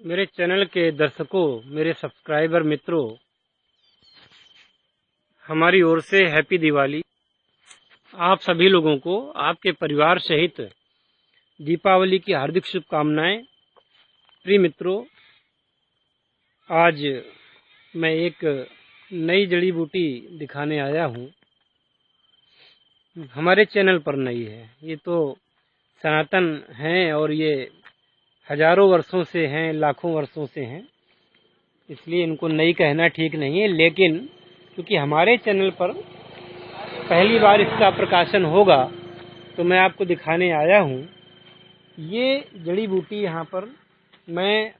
मेरे चैनल के दर्शकों, मेरे सब्सक्राइबर मित्रों, हमारी ओर से हैप्पी दिवाली। आप सभी लोगों को आपके परिवार सहित दीपावली की हार्दिक शुभकामनाएं। प्रिय मित्रों, आज मैं एक नई जड़ी बूटी दिखाने आया हूं। हमारे चैनल पर नई है, ये तो सनातन हैं और ये हजारों वर्षों से हैं, लाखों वर्षों से हैं, इसलिए इनको नई कहना ठीक नहीं है। लेकिन क्योंकि हमारे चैनल पर पहली बार इसका प्रकाशन होगा तो मैं आपको दिखाने आया हूँ। ये जड़ी बूटी यहाँ पर मैं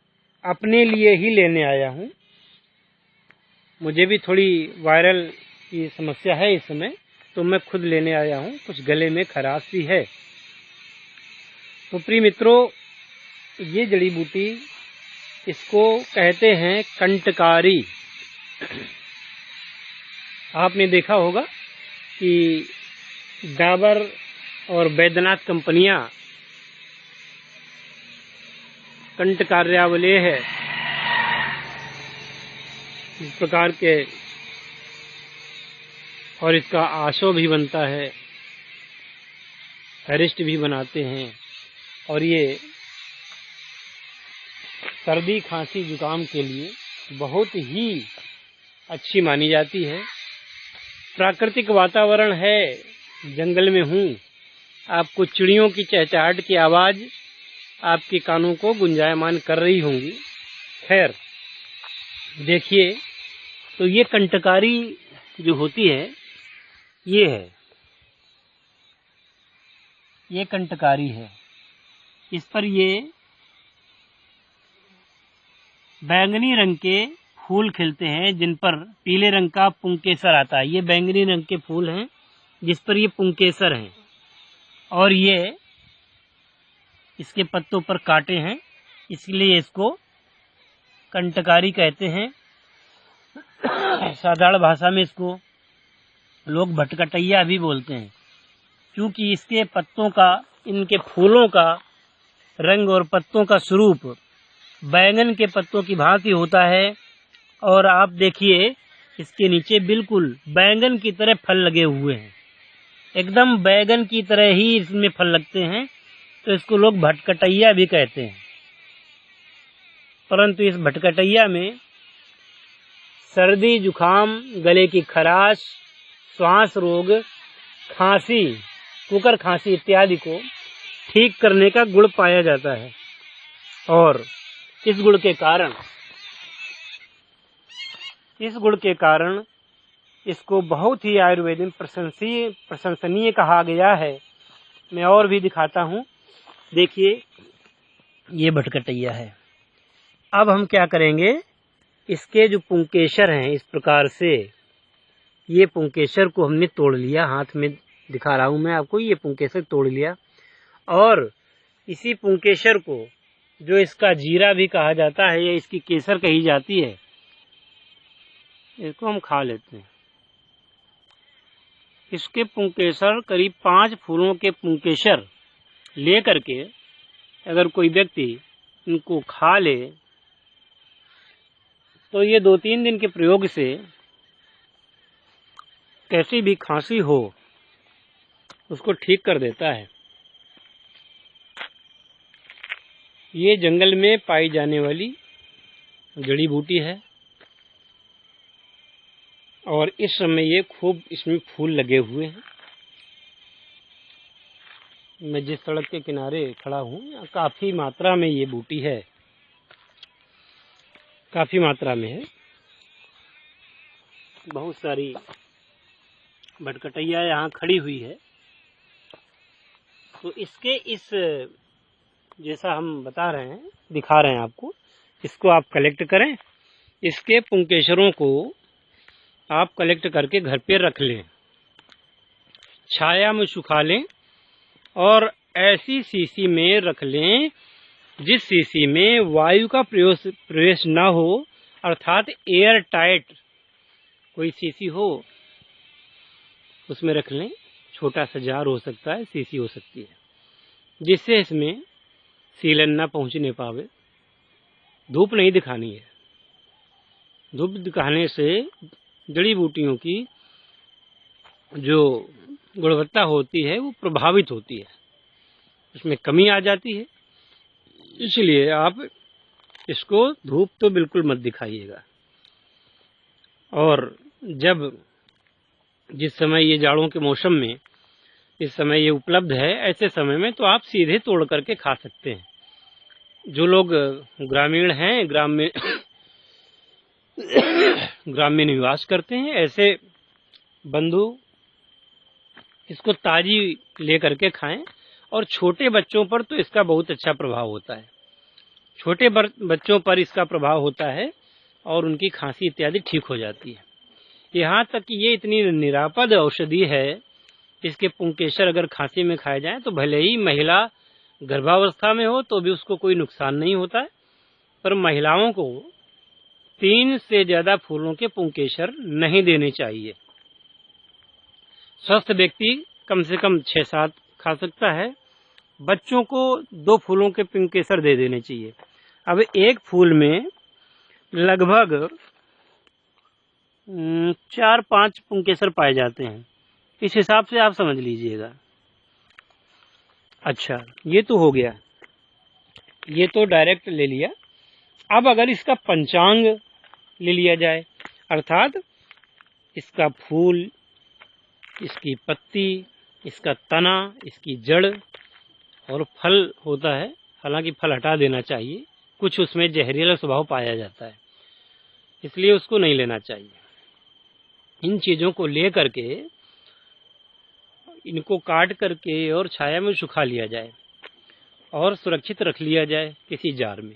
अपने लिए ही लेने आया हूँ। मुझे भी थोड़ी वायरल की समस्या है इस समय, तो मैं खुद लेने आया हूँ। कुछ गले में खराश भी है। तो प्रिय मित्रों, ये जड़ी बूटी, इसको कहते हैं कंटकारी। आपने देखा होगा कि डाबर और बैद्यनाथ कंपनियां कंटकार्यावलेह है इस प्रकार के, और इसका आशो भी बनता है, अरिष्ट भी बनाते हैं। और ये सर्दी, खांसी, जुकाम के लिए बहुत ही अच्छी मानी जाती है। प्राकृतिक वातावरण है, जंगल में हूँ, आपको चिड़ियों की चहचहाहट की आवाज़ आपके कानों को गुंजायमान कर रही होंगी। खैर, देखिए, तो ये कंटकारी जो होती है, ये है, ये कंटकारी है। इस पर ये बैंगनी रंग के फूल खिलते हैं, जिन पर पीले रंग का पुंकेसर आता है। ये बैंगनी रंग के फूल हैं जिस पर ये पुंकेसर हैं, और ये इसके पत्तों पर कांटे हैं, इसलिए इसको कंटकारी कहते हैं। साधारण भाषा में इसको लोग भटकटैया भी बोलते हैं, क्योंकि इसके पत्तों का, इनके फूलों का रंग और पत्तों का स्वरूप बैंगन के पत्तों की भांति होता है। और आप देखिए, इसके नीचे बिल्कुल बैंगन की तरह फल लगे हुए हैं, एकदम बैंगन की तरह ही इसमें फल लगते हैं। तो इसको लोग भटकटैया भी कहते हैं। परंतु इस भटकटैया में सर्दी, जुखाम, गले की खराश, श्वास रोग, खांसी, कुकर खांसी इत्यादि को ठीक करने का गुण पाया जाता है। और इस गुण के कारण इसको बहुत ही आयुर्वेद में प्रशंसनीय कहा गया है। मैं और भी दिखाता हूँ। देखिए, ये भटकटैया है। अब हम क्या करेंगे, इसके जो पुंकेसर हैं, इस प्रकार से ये पुंकेसर को हमने तोड़ लिया। हाथ में दिखा रहा हूँ मैं आपको, ये पुंकेसर तोड़ लिया। और इसी पुंकेसर को, जो इसका जीरा भी कहा जाता है या इसकी केसर कही जाती है, इसको हम खा लेते हैं। इसके पुंकेसर, करीब 5 फूलों के पुंकेसर ले करके अगर कोई व्यक्ति इनको खा ले तो ये 2-3 दिन के प्रयोग से कैसी भी खांसी हो उसको ठीक कर देता है। ये जंगल में पाई जाने वाली जड़ी बूटी है, और इस समय ये खूब इसमें फूल लगे हुए हैं। मैं जिस सड़क के किनारे खड़ा हूँ, यहाँ काफी मात्रा में ये बूटी है, काफी मात्रा में है। बहुत सारी भटकटैया यहाँ खड़ी हुई है। तो इसके इस, जैसा हम बता रहे हैं, दिखा रहे हैं आपको, इसको आप कलेक्ट करें। इसके पुंकेसरों को आप कलेक्ट करके घर पे रख लें, छाया में सुखा लें, और ऐसी शीशी में रख लें जिस शीशी में वायु का प्रवेश न हो, अर्थात एयर टाइट कोई शीशी हो, उसमें रख लें। छोटा सा जार हो सकता है, शीशी हो सकती है, जिससे इसमें सीलन न पहुंचने पावे। धूप नहीं दिखानी है। धूप दिखाने से जड़ी बूटियों की जो गुणवत्ता होती है वो प्रभावित होती है, उसमें कमी आ जाती है। इसलिए आप इसको धूप तो बिल्कुल मत दिखाइएगा। और जब जिस समय ये जाड़ों के मौसम में इस समय ये उपलब्ध है, ऐसे समय में तो आप सीधे तोड़ करके खा सकते हैं। जो लोग ग्रामीण हैं, ग्राम में निवास करते हैं, ऐसे बंधु इसको ताजी ले करके खाएं। और छोटे बच्चों पर तो इसका बहुत अच्छा प्रभाव होता है। छोटे बच्चों पर इसका प्रभाव होता है और उनकी खांसी इत्यादि ठीक हो जाती है। यहाँ तक कि ये इतनी निरापद औषधि है, इसके पुंकेसर अगर खांसी में खाए जाएं तो भले ही महिला गर्भावस्था में हो तो भी उसको कोई नुकसान नहीं होता है। पर महिलाओं को 3 से ज्यादा फूलों के पुंकेसर नहीं देने चाहिए। स्वस्थ व्यक्ति कम से कम 6-7 खा सकता है। बच्चों को 2 फूलों के पुंकेसर दे देने चाहिए। अब एक फूल में लगभग 4-5 पुंकेसर पाए जाते हैं, इस हिसाब से आप समझ लीजिएगा। अच्छा, ये तो हो गया, ये तो डायरेक्ट ले लिया। अब अगर इसका पंचांग ले लिया जाए, अर्थात इसका फूल, इसकी पत्ती, इसका तना, इसकी जड़ और फल होता है। हालांकि फल हटा देना चाहिए, कुछ उसमें जहरीला स्वभाव पाया जाता है, इसलिए उसको नहीं लेना चाहिए। इन चीजों को ले करके इनको काट करके और छाया में सुखा लिया जाए और सुरक्षित रख लिया जाए किसी जार में।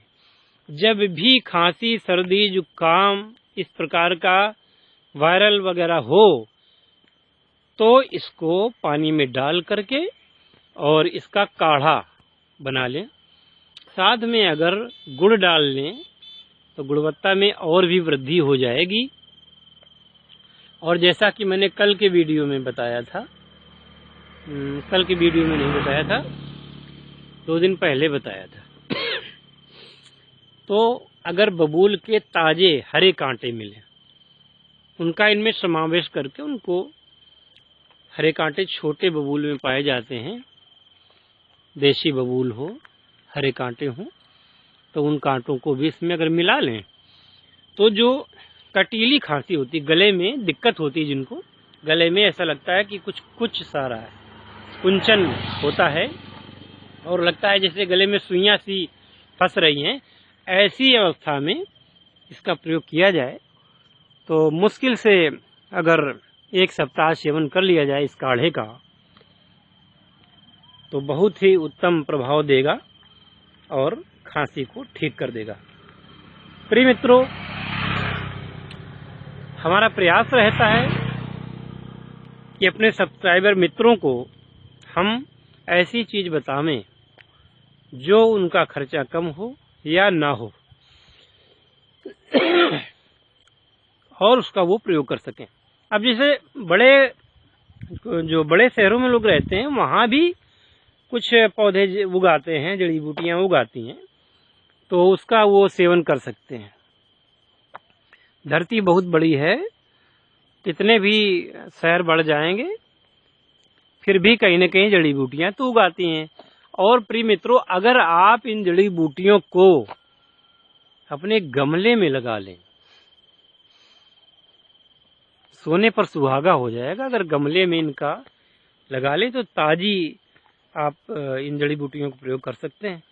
जब भी खांसी, सर्दी, जुकाम इस प्रकार का वायरल वगैरह हो तो इसको पानी में डाल करके और इसका काढ़ा बना लें। साथ में अगर गुड़ डाल लें तो गुणवत्ता में और भी वृद्धि हो जाएगी। और जैसा कि मैंने कल के वीडियो में बताया था, कल के वीडियो में नहीं बताया था, 2 दिन पहले बताया था, तो अगर बबूल के ताजे हरे कांटे मिले, उनका इनमें समावेश करके, उनको हरे कांटे छोटे बबूल में पाए जाते हैं, देसी बबूल हो, हरे कांटे हो, तो उन कांटों को भी इसमें अगर मिला लें तो जो कटीली खांसी होती, गले में दिक्कत होती, जिनको गले में ऐसा लगता है कि कुछ सा रहा है, कुंचन होता है और लगता है जैसे गले में सुइयां सी फंस रही हैं, ऐसी अवस्था में इसका प्रयोग किया जाए तो मुश्किल से अगर 1 सप्ताह सेवन कर लिया जाए इस काढ़े का तो बहुत ही उत्तम प्रभाव देगा और खांसी को ठीक कर देगा। प्रिय मित्रों, हमारा प्रयास रहता है कि अपने सब्सक्राइबर मित्रों को हम ऐसी चीज बतावें जो उनका खर्चा कम हो या ना हो और उसका वो प्रयोग कर सकें। अब जैसे बड़े शहरों में लोग रहते हैं, वहां भी कुछ पौधे उगाते हैं, जड़ी बूटियां उगाती हैं, तो उसका वो सेवन कर सकते हैं। धरती बहुत बड़ी है, कितने भी शहर बढ़ जाएंगे फिर भी कहीं न कहीं जड़ी बूटियां तो उगाती हैं। और प्रिय मित्रों, अगर आप इन जड़ी बूटियों को अपने गमले में लगा लें, सोने पर सुहागा हो जाएगा। अगर गमले में इनका लगा लें तो ताजी आप इन जड़ी बूटियों का प्रयोग कर सकते हैं।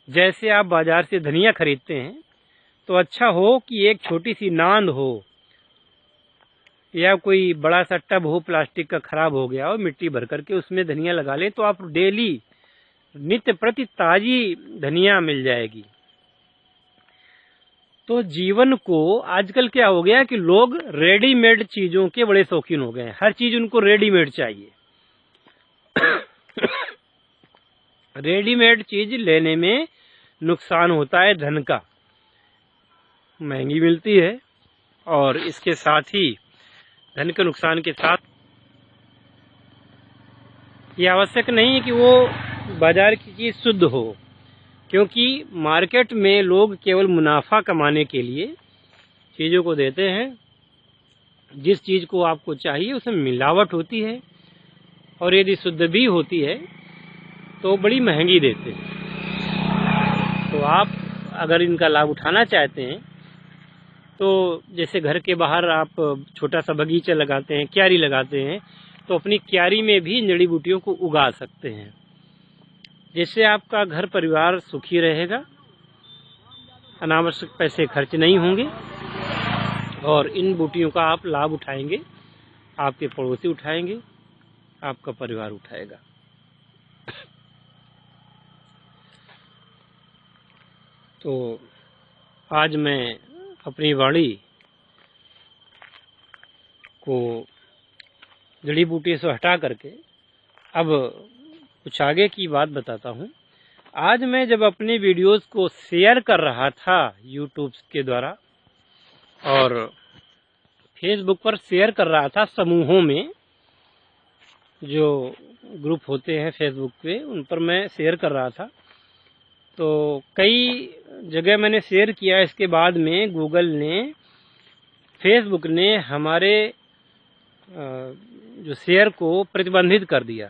जैसे आप बाजार से धनिया खरीदते हैं तो अच्छा हो कि एक छोटी सी नांद हो या कोई बड़ा सा टब हो प्लास्टिक का, खराब हो गया हो, मिट्टी भर करके उसमें धनिया लगा लें तो आप डेली नित्य प्रति ताजी धनिया मिल जाएगी। तो जीवन को आजकल क्या हो गया कि लोग रेडीमेड चीजों के बड़े शौकीन हो गए हैं, हर चीज उनको रेडीमेड चाहिए। रेडीमेड चीज लेने में नुकसान होता है धन का, महंगी मिलती है और इसके साथ ही धन के नुकसान के साथ ये आवश्यक नहीं है कि वो बाजार की चीज शुद्ध हो, क्योंकि मार्केट में लोग केवल मुनाफा कमाने के लिए चीज़ों को देते हैं। जिस चीज़ को आपको चाहिए उसमें मिलावट होती है, और यदि शुद्ध भी होती है तो बड़ी महंगी देते हैं। तो आप अगर इनका लाभ उठाना चाहते हैं तो जैसे घर के बाहर आप छोटा सा बगीचा लगाते हैं, क्यारी लगाते हैं, तो अपनी क्यारी में भी जड़ी बूटियों को उगा सकते हैं, जिससे आपका घर परिवार सुखी रहेगा, अनावश्यक पैसे खर्च नहीं होंगे, और इन बूटियों का आप लाभ उठाएंगे, आपके पड़ोसी उठाएंगे, आपका परिवार उठाएगा। तो आज मैं अपनी वाणी को जड़ी बूटी से हटा करके अब कुछ आगे की बात बताता हूँ। आज मैं जब अपनी वीडियोस को शेयर कर रहा था यूट्यूब के द्वारा और फेसबुक पर शेयर कर रहा था समूहों में, जो ग्रुप होते हैं फेसबुक पे, उन पर मैं शेयर कर रहा था, तो कई जगह मैंने शेयर किया। इसके बाद में गूगल ने, फेसबुक ने हमारे जो शेयर को प्रतिबंधित कर दिया।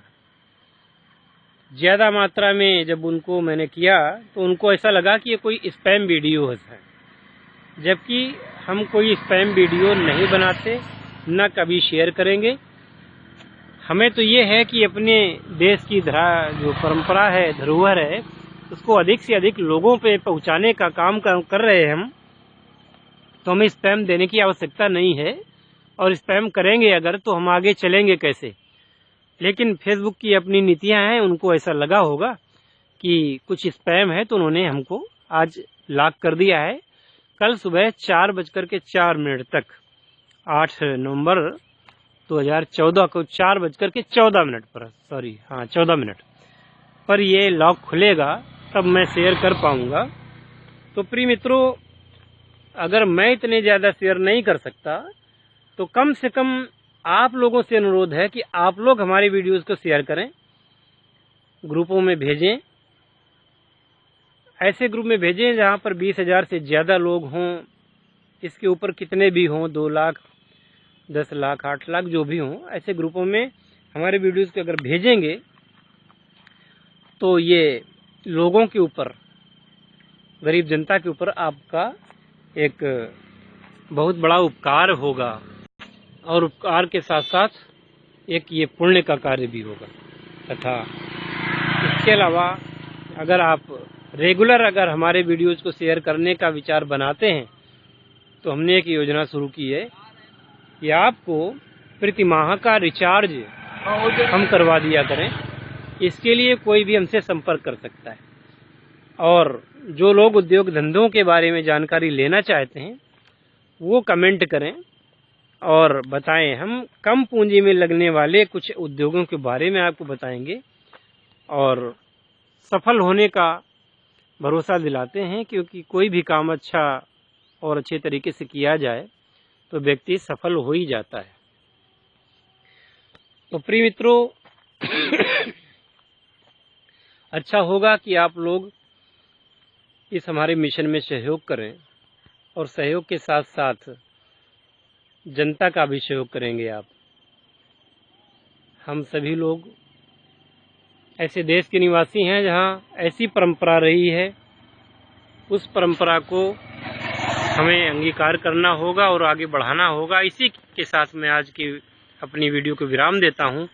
ज़्यादा मात्रा में जब उनको मैंने किया तो उनको ऐसा लगा कि ये कोई स्पैम वीडियो है, जबकि हम कोई स्पैम वीडियो नहीं बनाते, न कभी शेयर करेंगे। हमें तो ये है कि अपने देश की जो परंपरा है, धरोहर है, उसको अधिक से अधिक लोगों पे पहुंचाने का काम कर रहे हैं हम, तो हमें स्पैम देने की आवश्यकता नहीं है। और स्पैम करेंगे अगर तो हम आगे चलेंगे कैसे। लेकिन फेसबुक की अपनी नीतियां हैं, उनको ऐसा लगा होगा कि कुछ स्पैम है, तो उन्होंने हमको आज लॉक कर दिया है। कल सुबह 4:04 तक, 8 नवंबर 2014 को 4:14 पर, 14 पर ये लॉक खुलेगा, तब मैं शेयर कर पाऊंगा। तो प्रिय मित्रों, अगर मैं इतने ज़्यादा शेयर नहीं कर सकता तो कम से कम आप लोगों से अनुरोध है कि आप लोग हमारी वीडियोस को शेयर करें, ग्रुपों में भेजें। ऐसे ग्रुप में भेजें जहां पर 20,000 से ज़्यादा लोग हों, इसके ऊपर कितने भी हों, 2 लाख, 10 लाख, 8 लाख, जो भी हों, ऐसे ग्रुपों में हमारे वीडियोस को अगर भेजेंगे तो ये लोगों के ऊपर, गरीब जनता के ऊपर आपका एक बहुत बड़ा उपकार होगा, और उपकार के साथ साथ एक ये पुण्य का कार्य भी होगा। तथा इसके अलावा अगर आप रेगुलर अगर हमारे वीडियोज़ को शेयर करने का विचार बनाते हैं, तो हमने एक योजना शुरू की है कि आपको प्रति माह का रिचार्ज हम करवा दिया करें। इसके लिए कोई भी हमसे संपर्क कर सकता है, और जो लोग उद्योग धंधों के बारे में जानकारी लेना चाहते हैं वो कमेंट करें और बताएं। हम कम पूंजी में लगने वाले कुछ उद्योगों के बारे में आपको बताएंगे और सफल होने का भरोसा दिलाते हैं, क्योंकि कोई भी काम अच्छा और अच्छे तरीके से किया जाए तो व्यक्ति सफल हो ही जाता है। तो प्रिय मित्रों, अच्छा होगा कि आप लोग इस हमारे मिशन में सहयोग करें, और सहयोग के साथ साथ जनता का भी सहयोग करेंगे आप। हम सभी लोग ऐसे देश के निवासी हैं जहां ऐसी परंपरा रही है, उस परंपरा को हमें अंगीकार करना होगा और आगे बढ़ाना होगा। इसी के साथ मैं आज की अपनी वीडियो को विराम देता हूं।